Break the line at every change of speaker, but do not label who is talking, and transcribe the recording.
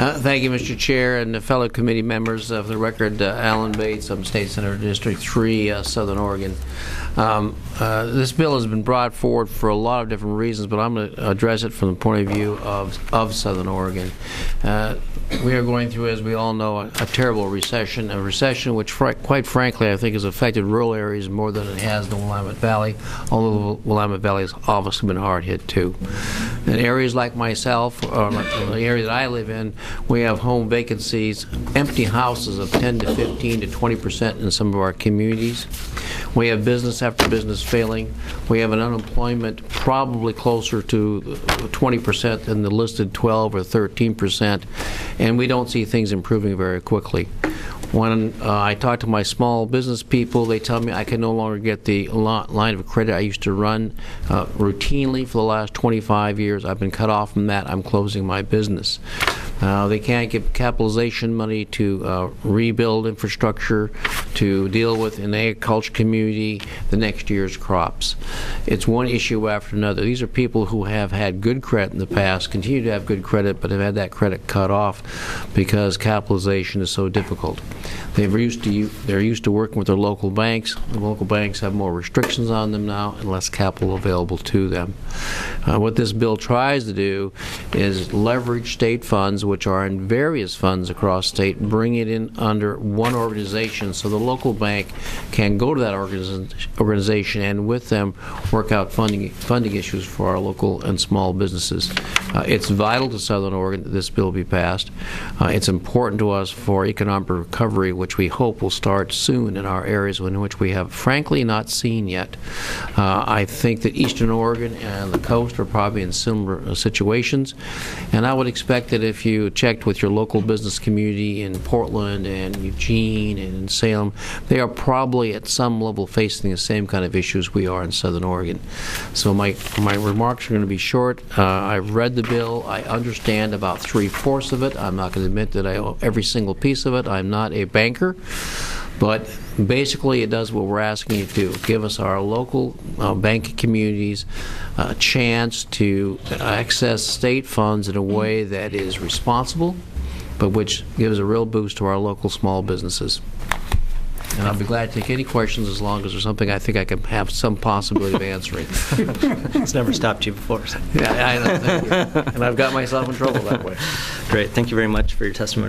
Thank you, Mr. Chair, and fellow committee members. Of the record, Alan Bates, I'm State Senator, District 3, Southern Oregon. This bill has been brought forward for a lot of different reasons, but I'm going to address it from the point of view of Southern Oregon. We are going through, as we all know, a terrible recession, a recession which, quite frankly, I think has affected rural areas more than it has the Willamette Valley, although the Willamette Valley has obviously been hard hit too. In areas like myself, or the area that I live in, we have home vacancies, empty houses of 10 to 15 to 20% in some of our communities. We have business after business failing. We have an unemployment probably closer to 20% than the listed 12 or 13%, and we don't see things improving very quickly. When I talk to my small business people, they tell me I can no longer get the line of credit I used to run routinely for the last 25 years. I've been cut off from that. I'm closing my business. They can't get capitalization money to rebuild infrastructure, to deal with in the agriculture community the next year's crops. It's one issue after another. These are people who have had good credit in the past, continue to have good credit, but have had that credit cut off because capitalization is so difficult. They're used to working with their local banks. The local banks have more restrictions on them now and less capital available to them. What this bill tries to do is leverage state funds, which are in various funds across state, bring it in under one organization so the local bank can go to that organization and with them work out funding issues for our local and small businesses. It's vital to Southern Oregon that this bill be passed. It's important to us for economic recovery, which we hope will start soon in our areas in which we have frankly not seen yet. I think that Eastern Oregon and the coast are probably in similar situations, and I would expect that if you checked with your local business community in Portland and Eugene and in Salem, they are probably at some level facing the same kind of issues we are in Southern Oregon. So my remarks are going to be short. I've read the bill. I understand about 3/4 of it. I'm not going to admit that I owe every single piece of it. I'm not a banker. But basically, it does what we're asking you to do. Give us our local banking communities a chance to access state funds in a way that is responsible, but which gives a real boost to our local small businesses. And I'll be glad to take any questions as long as there's something I think I can have some possibility of answering.
It's never stopped you before. So.
Yeah, I know. Thank you. And I've got myself in trouble that way.
Great. Thank you very much for your testimony.